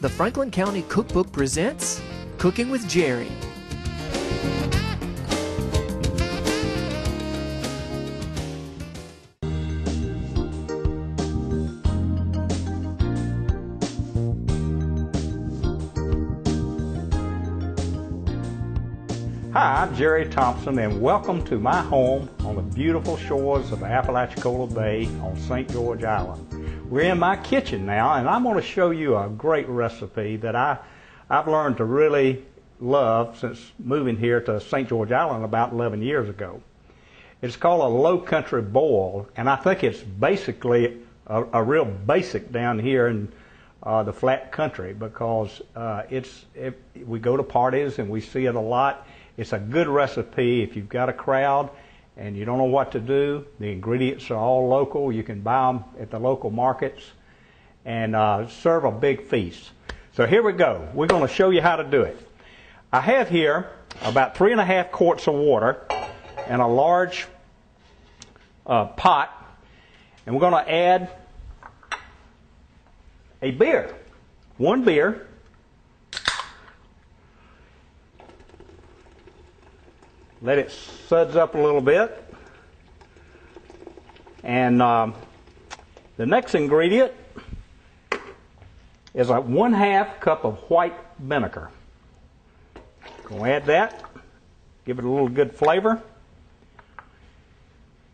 The Franklin County Cookbook presents Cooking with Jerry. Hi, I'm Jerry Thompson, and welcome to my home on the beautiful shores of Apalachicola Bay on St. George Island. We're in my kitchen now, and I'm going to show you a great recipe that I've learned to really love since moving here to St. George Island about 11 years ago. It's called a low country boil, and I think it's basically a real basic down here in the flat country because we go to parties and we see it a lot. It's a good recipe if you've got a crowd and you don't know what to do. The ingredients are all local. You can buy them at the local markets and serve a big feast. So here we go. We're going to show you how to do it. I have here about 3.5 quarts of water and a large pot, and we're going to add a beer, 1 beer. Let it suds up a little bit. And the next ingredient is a 1/2 cup of white vinegar. Going to add that, give it a little good flavor.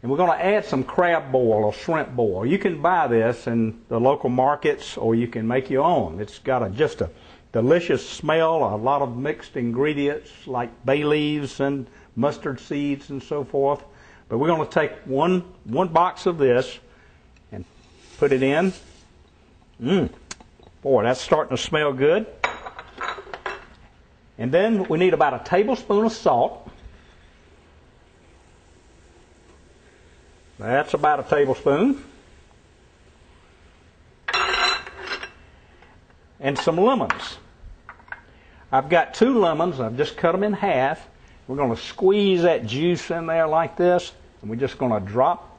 And we're going to add some crab boil or shrimp boil. You can buy this in the local markets or you can make your own. It's got just a delicious smell, a lot of mixed ingredients like bay leaves and mustard seeds and so forth. But we're going to take one box of this and put it in. Boy, that's starting to smell good. And then we need about a tablespoon of salt. That's about a tablespoon. And some lemons. I've got 2 lemons. I've just cut them in half. We're going to squeeze that juice in there like this, and we're just going to drop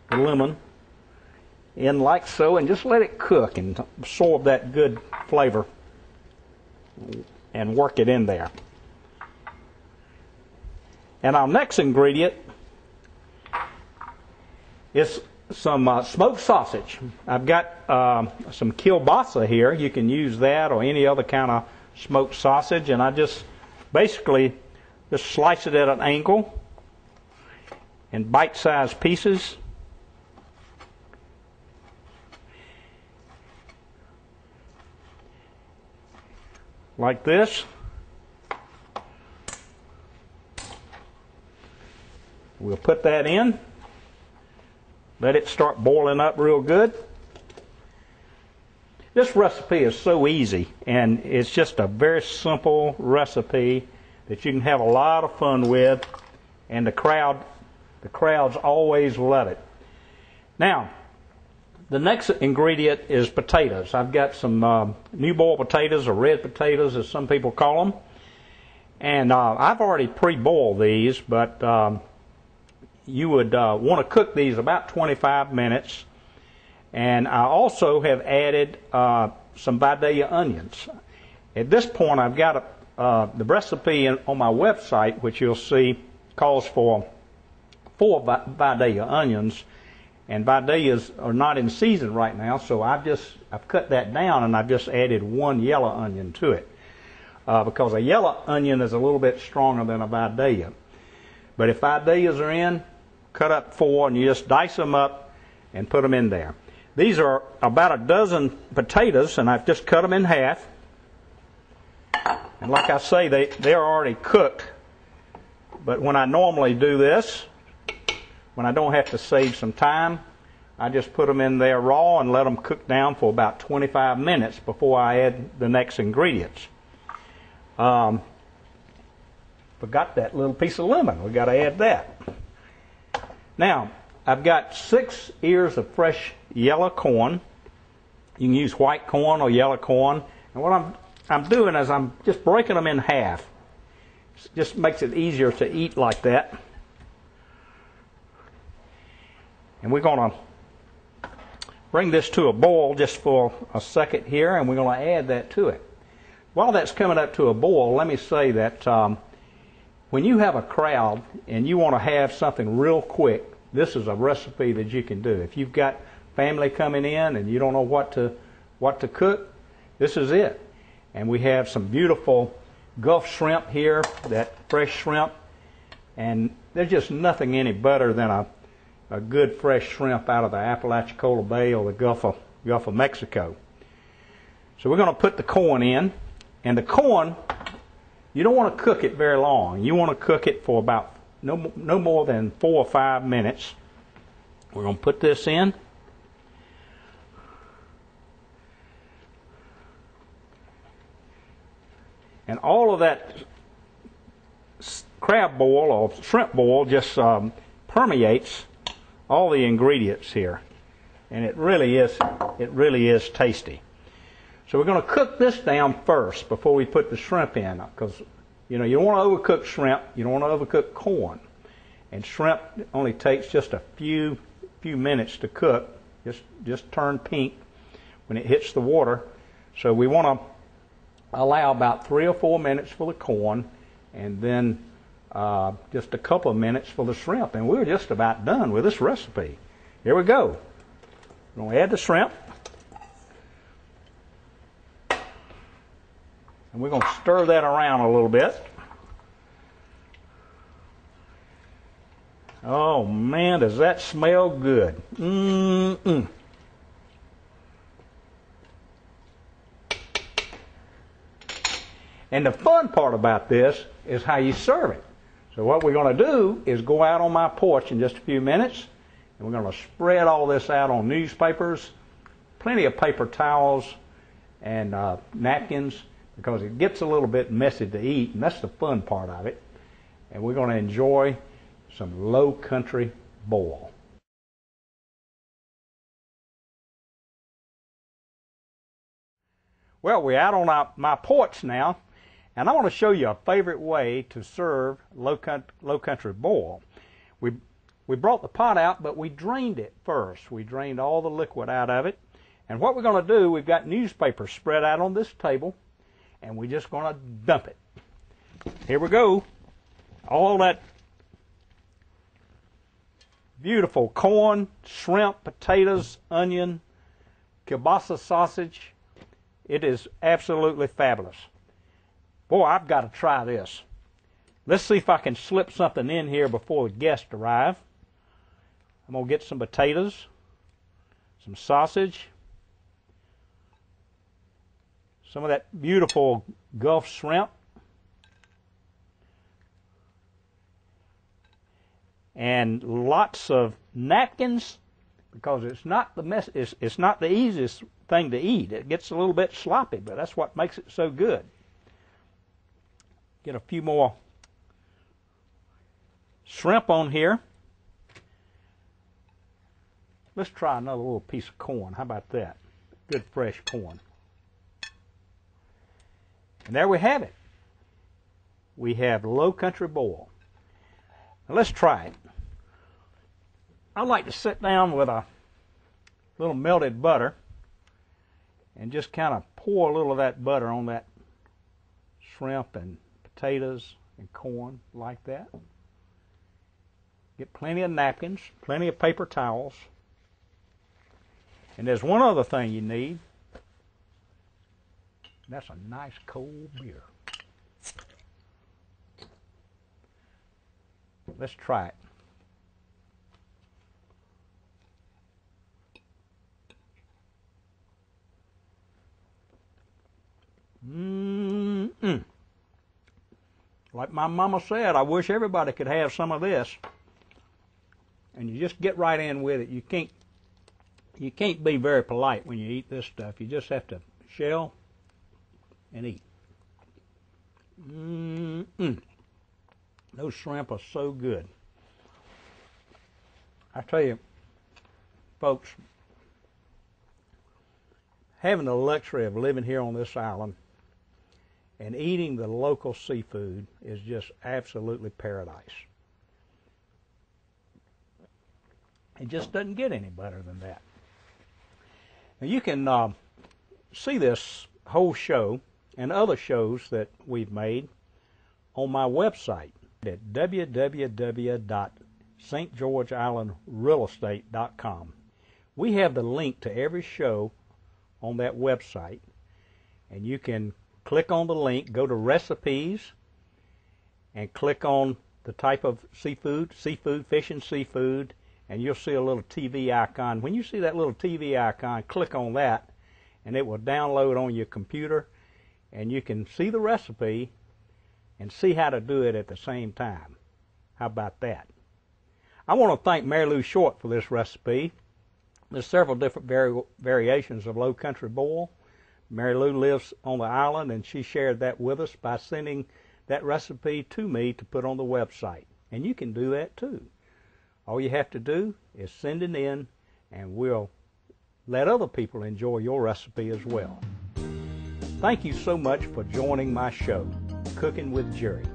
the lemon in like so and just let it cook and absorb that good flavor and work it in there. And our next ingredient is some smoked sausage. I've got some kielbasa here. You can use that or any other kind of smoked sausage, and I just basically just slice it at an angle in bite-sized pieces. Like this. We'll put that in. Let it start boiling up real good. This recipe is so easy, and it's just a very simple recipe that you can have a lot of fun with, and the crowds always love it. Now, the next ingredient is potatoes. I've got some new boiled potatoes, or red potatoes as some people call them, and I've already pre-boiled these, but you would want to cook these about 25 minutes. And I also have added some Vidalia onions. At this point, I've got the recipe on my website, which you'll see calls for 4 Vidalia onions. And Vidalias are not in season right now, so I've cut that down and I've just added 1 yellow onion to it. Because a yellow onion is a little bit stronger than a Vidalia. But if Vidalias are in, cut up 4 and you just dice them up and put them in there. These are about a dozen potatoes, and I've just cut them in half. And like I say, they're already cooked. But when I normally do this, when I don't have to save some time, I just put them in there raw and let them cook down for about 25 minutes before I add the next ingredients. Forgot that little piece of lemon. We've got to add that. Now, I've got 6 ears of fresh yellow corn. You can use white corn or yellow corn. And what I'm doing is I'm just breaking them in half. It just makes it easier to eat like that. And we're going to bring this to a boil just for a second here, and we're going to add that to it. While that's coming up to a boil, let me say that when you have a crowd and you want to have something real quick, this is a recipe that you can do. If you've got family coming in and you don't know what to cook, this is it. And we have some beautiful Gulf shrimp here, that fresh shrimp, and there's just nothing any better than a good fresh shrimp out of the Apalachicola Bay or the Gulf of Mexico. So we're going to put the corn in, and the corn, you don't want to cook it very long. You want to cook it for about no more than 4 or 5 minutes. We're going to put this in. And all of that crab boil or shrimp boil just permeates all the ingredients here, and it really is tasty. So we're going to cook this down first before we put the shrimp in, because you don't want to overcook shrimp, you don't want to overcook corn, and shrimp only takes just a few minutes to cook, just turn pink when it hits the water. So we want to allow about 3 or 4 minutes for the corn, and then just a couple of minutes for the shrimp, and we're just about done with this recipe. Here we go. We're going to add the shrimp, and we're going to stir that around a little bit. Oh man, does that smell good. Mm-mm. And the fun part about this is how you serve it. So what we're going to do is go out on my porch in just a few minutes, and we're going to spread all this out on newspapers, plenty of paper towels and napkins, because it gets a little bit messy to eat, and that's the fun part of it. And we're going to enjoy some low country boil. Well, we're out on my porch now, and I want to show you a favorite way to serve low country boil. We brought the pot out, but we drained it first. We drained all the liquid out of it. And what we're going to do, we've got newspaper spread out on this table, and we're just going to dump it. Here we go. All that beautiful corn, shrimp, potatoes, onion, kielbasa sausage. It is absolutely fabulous. Boy, I've got to try this. Let's see if I can slip something in here before the guests arrive. I'm going to get some potatoes, some sausage, some of that beautiful Gulf shrimp, and lots of napkins, because it's not the easiest thing to eat. It gets a little bit sloppy, but that's what makes it so good. Get a few more shrimp on here. Let's try another little piece of corn. How about that? Good fresh corn. And there we have it. We have low country boil. Now let's try it. I like to sit down with a little melted butter and just kind of pour a little of that butter on that shrimp and potatoes and corn like that. Get plenty of napkins, plenty of paper towels. And there's one other thing you need. That's a nice cold beer. Let's try it. Mm-mm. Like my mama said, I wish everybody could have some of this. And you just get right in with it. You can't be very polite when you eat this stuff. You just have to shell and eat. Mm-mm. Those shrimp are so good. I tell you, folks, having the luxury of living here on this island and eating the local seafood is just absolutely paradise. It just doesn't get any better than that. Now you can see this whole show and other shows that we've made on my website at www.stgeorgeislandrealestate.com. We have the link to every show on that website, and you can click on the link, go to recipes, and click on the type of seafood, fish and seafood, and you'll see a little TV icon. When you see that little TV icon, click on that, and it will download on your computer, and you can see the recipe and see how to do it at the same time. How about that? I want to thank Mary Lou Short for this recipe. There's several different variations of low country boil. Mary Lou lives on the island, and she shared that with us by sending that recipe to me to put on the website. And you can do that too. All you have to do is send it in, and we'll let other people enjoy your recipe as well. Thank you so much for joining my show, Cooking with Jerry.